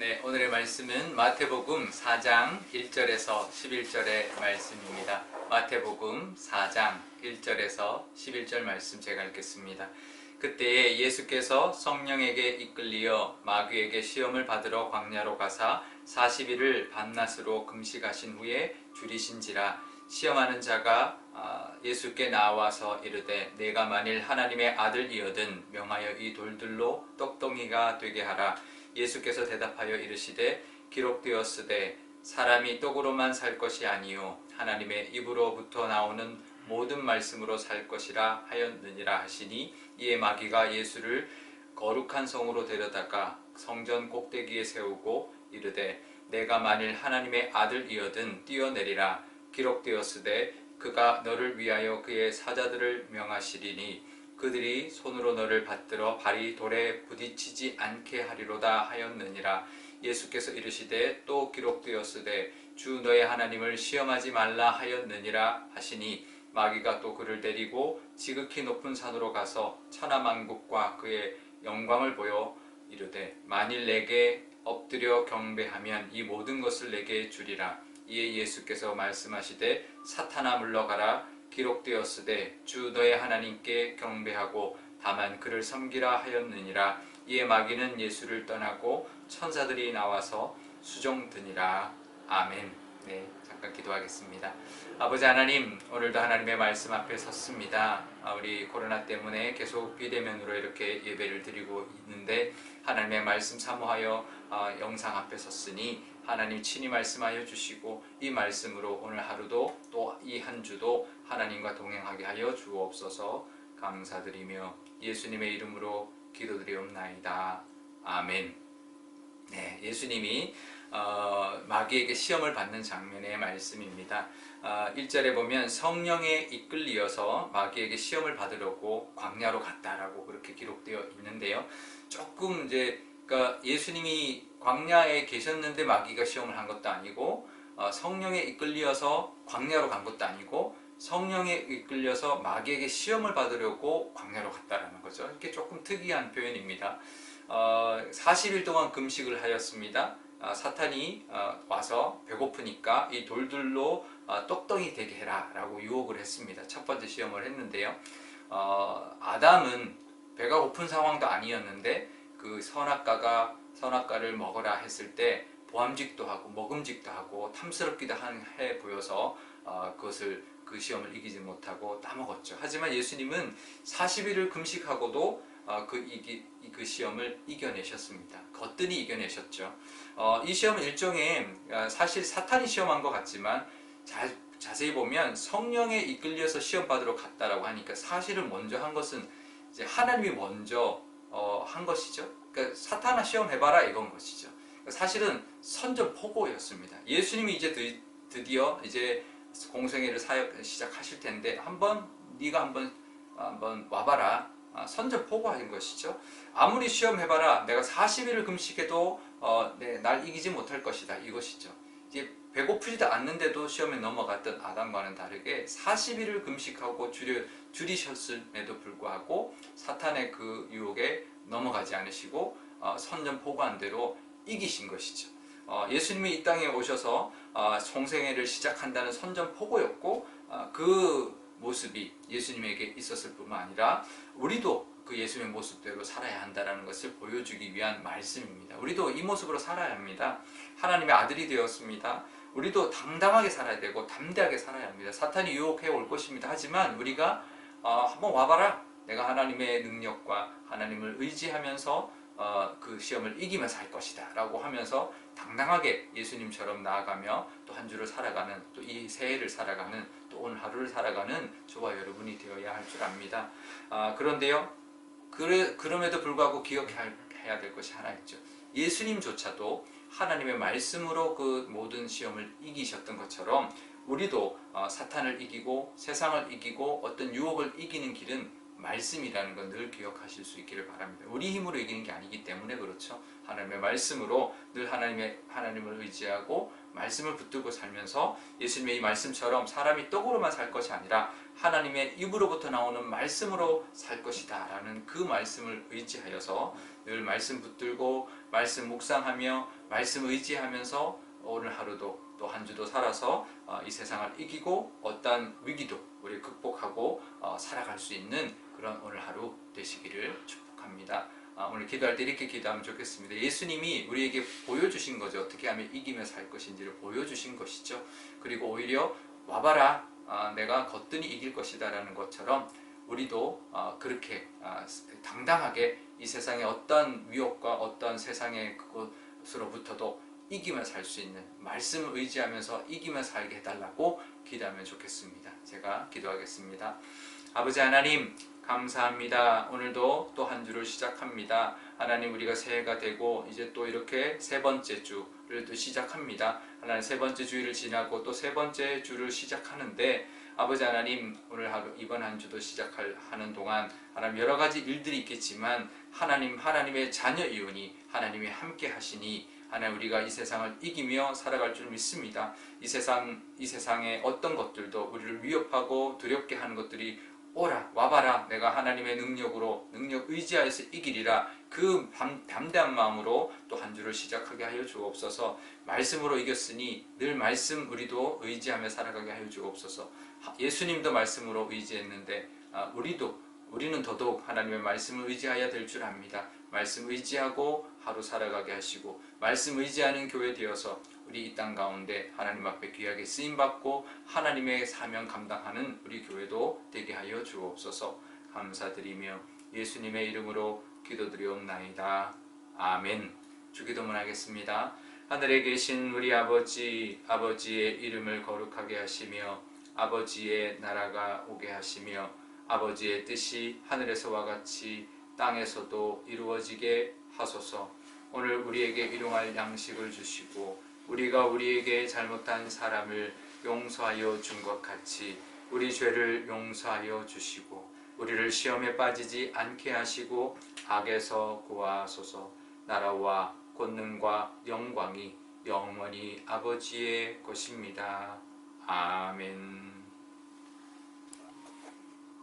네, 오늘의 말씀은 마태복음 4장 1절에서 11절의 말씀입니다. 마태복음 4장 1절에서 11절 말씀 제가 읽겠습니다. 그때에 예수께서 성령에게 이끌리어 마귀에게 시험을 받으러 광야로 가사 40일을 밤낮으로 금식하신 후에 줄이신지라. 시험하는 자가 예수께 나와서 이르되 내가 만일 하나님의 아들이거든 명하여 이 돌들로 떡덩이가 되게 하라. 예수께서 대답하여 이르시되 기록되었으되 사람이 떡으로만 살 것이 아니요 하나님의 입으로부터 나오는 모든 말씀으로 살 것이라 하였느니라 하시니, 이에 마귀가 예수를 거룩한 성으로 데려다가 성전 꼭대기에 세우고 이르되 내가 만일 하나님의 아들이거든 뛰어내리라. 기록되었으되 그가 너를 위하여 그의 사자들을 명하시리니 그들이 손으로 너를 받들어 발이 돌에 부딪히지 않게 하리로다 하였느니라. 예수께서 이르시되 또 기록되었으되 주 너의 하나님을 시험하지 말라 하였느니라 하시니, 마귀가 또 그를 데리고 지극히 높은 산으로 가서 천하만국과 그의 영광을 보여 이르되 만일 내게 엎드려 경배하면 이 모든 것을 내게 주리라. 이에 예수께서 말씀하시되 사탄아 물러가라. 기록되었으되 주 너의 하나님께 경배하고 다만 그를 섬기라 하였느니라. 이에 마귀는 예수를 떠나고 천사들이 나와서 수종드니라. 아멘. 네, 잠깐 기도하겠습니다. 아버지 하나님, 오늘도 하나님의 말씀 앞에 섰습니다. 우리 코로나 때문에 계속 비대면으로 이렇게 예배를 드리고 있는데 하나님의 말씀 사모하여 영상 앞에 섰으니 하나님 친히 말씀하여 주시고 이 말씀으로 오늘 하루도 또 이 한 주도 하나님과 동행하게 하여 주옵소서. 감사드리며 예수님의 이름으로 기도드리옵나이다. 아멘. 네, 예수님이 마귀에게 시험을 받는 장면의 말씀입니다. 1절에 보면 성령에 이끌리어서 마귀에게 시험을 받으려고 광야로 갔다라고 그렇게 기록되어 있는데요. 조금 그러니까 예수님이 광야에 계셨는데 마귀가 시험을 한 것도 아니고, 성령에 이끌려서 광야로 간 것도 아니고, 성령에 이끌려서 마귀에게 시험을 받으려고 광야로 갔다라는 거죠. 이렇게 조금 특이한 표현입니다. 40일 동안 금식을 하였습니다. 사탄이 와서 배고프니까 이 돌들로 떡덩이 되게 해라 라고 유혹을 했습니다. 첫 번째 시험을 했는데요. 아담은 배가 고픈 상황도 아니었는데 그 선악과를 먹어라 했을 때 보암직도 하고 먹음직도 하고 탐스럽기도 해 보여서 그 시험을 이기지 못하고 따먹었죠. 하지만 예수님은 40일을 금식하고도 그 시험을 이겨내셨습니다. 거뜬히 이겨내셨죠. 이 시험은 일종의 사실 사탄이 시험한 것 같지만 자세히 보면 성령에 이끌려서 시험 받으러 갔다라고 하니까 사실은 먼저 한 것은 이제 하나님이 먼저 한 것이죠. 그러니까 사탄아 시험해봐라 이건 것이죠. 그러니까 사실은 선전포고였습니다. 예수님이 이제 드디어 이제 공생애를 사역 시작하실 텐데 네가 한번 와봐라. 선전포고하는 것이죠. 아무리 시험해봐라. 내가 40일을 금식해도 날 이기지 못할 것이다. 이것이죠. 이제 배고프지도 않는데도 시험에 넘어갔던 아담과는 다르게 40일을 금식하고 줄이셨음에도 불구하고 사탄의 그 유혹에 넘어가지 않으시고 선전포고한 대로 이기신 것이죠. 예수님이 이 땅에 오셔서 공생애를 시작한다는 선전포고였고, 그 모습이 예수님에게 있었을 뿐만 아니라 우리도 그 예수님의 모습대로 살아야 한다는 것을 보여주기 위한 말씀입니다. 우리도 이 모습으로 살아야 합니다. 하나님의 아들이 되었습니다. 우리도 당당하게 살아야 되고 담대하게 살아야 합니다. 사탄이 유혹해 올 것입니다. 하지만 우리가 한번 와봐라. 내가 하나님의 능력과 하나님을 의지하면서 그 시험을 이기면서 할 것이다 라고 하면서 당당하게 예수님처럼 나아가며 또 한 주를 살아가는, 또 이 새해를 살아가는, 또 오늘 하루를 살아가는 저와 여러분이 되어야 할 줄 압니다. 그런데요, 그럼에도 불구하고 기억해야 될 것이 하나 있죠. 예수님조차도 하나님의 말씀으로 그 모든 시험을 이기셨던 것처럼 우리도 사탄을 이기고 세상을 이기고 어떤 유혹을 이기는 길은 말씀이라는 건 늘 기억하실 수 있기를 바랍니다. 우리 힘으로 이기는 게 아니기 때문에 그렇죠. 하나님의 말씀으로 늘 하나님을 의지하고 말씀을 붙들고 살면서 예수님의 이 말씀처럼 사람이 떡으로만 살 것이 아니라 하나님의 입으로부터 나오는 말씀으로 살 것이다 라는 그 말씀을 의지하여서 늘 말씀 붙들고 말씀 묵상하며 말씀 의지하면서 오늘 하루도 또 한 주도 살아서 이 세상을 이기고 어떠한 위기도 우리 극복하고 살아갈 수 있는 그런 오늘 하루 되시기를 축복합니다. 오늘 기도할 때 이렇게 기도하면 좋겠습니다. 예수님이 우리에게 보여주신 거죠. 어떻게 하면 이기며 살 것인지를 보여주신 것이죠. 그리고 오히려 와봐라, 내가 거뜬히 이길 것이다 라는 것처럼 우리도 그렇게 당당하게 이 세상의 어떤 위협과 어떤 세상의 그것으로부터도 이기며 살 수 있는 말씀을 의지하면서 이기며 살게 해달라고 기도하면 좋겠습니다. 제가 기도하겠습니다. 아버지 하나님, 감사합니다. 오늘도 또 한 주를 시작합니다. 하나님, 우리가 새해가 되고 이제 또 이렇게 세 번째 주를 또 시작합니다. 하나님, 세 번째 주일을 지나고 또 세 번째 주를 시작하는데 아버지 하나님, 오늘 하루 이번 한 주도 시작하는 동안 하나님 여러 가지 일들이 있겠지만 하나님의 자녀이오니 하나님이 함께 하시니 하나님, 우리가 이 세상을 이기며 살아갈 줄 믿습니다. 이 세상의 어떤 것들도 우리를 위협하고 두렵게 하는 것들이 오라, 와봐라, 내가 하나님의 능력 의지하여서 이기리라, 그 담대한 마음으로 또 한 주를 시작하게 하여 주옵소서. 말씀으로 이겼으니 늘 말씀 우리도 의지하며 살아가게 하여 주옵소서. 예수님도 말씀으로 의지했는데 우리는 더더욱 하나님의 말씀을 의지해야 될 줄 압니다. 말씀 의지하고 하루 살아가게 하시고 말씀 의지하는 교회 되어서 우리 이 땅 가운데 하나님 앞에 귀하게 쓰임받고 하나님의 사명 감당하는 우리 교회도 되게 하여 주옵소서. 감사드리며 예수님의 이름으로 기도드리옵나이다. 아멘. 주기도문 하겠습니다. 하늘에 계신 우리 아버지의 이름을 거룩하게 하시며 아버지의 나라가 오게 하시며 아버지의 뜻이 하늘에서와 같이 땅에서도 이루어지게 하소서. 오늘 우리에게 일용할 양식을 주시고 우리가 우리에게 잘못한 사람을 용서하여 준 것 같이 우리 죄를 용서하여 주시고 우리를 시험에 빠지지 않게 하시고 악에서 구하소서. 나라와 권능과 영광이 영원히 아버지의 것입니다. 아멘.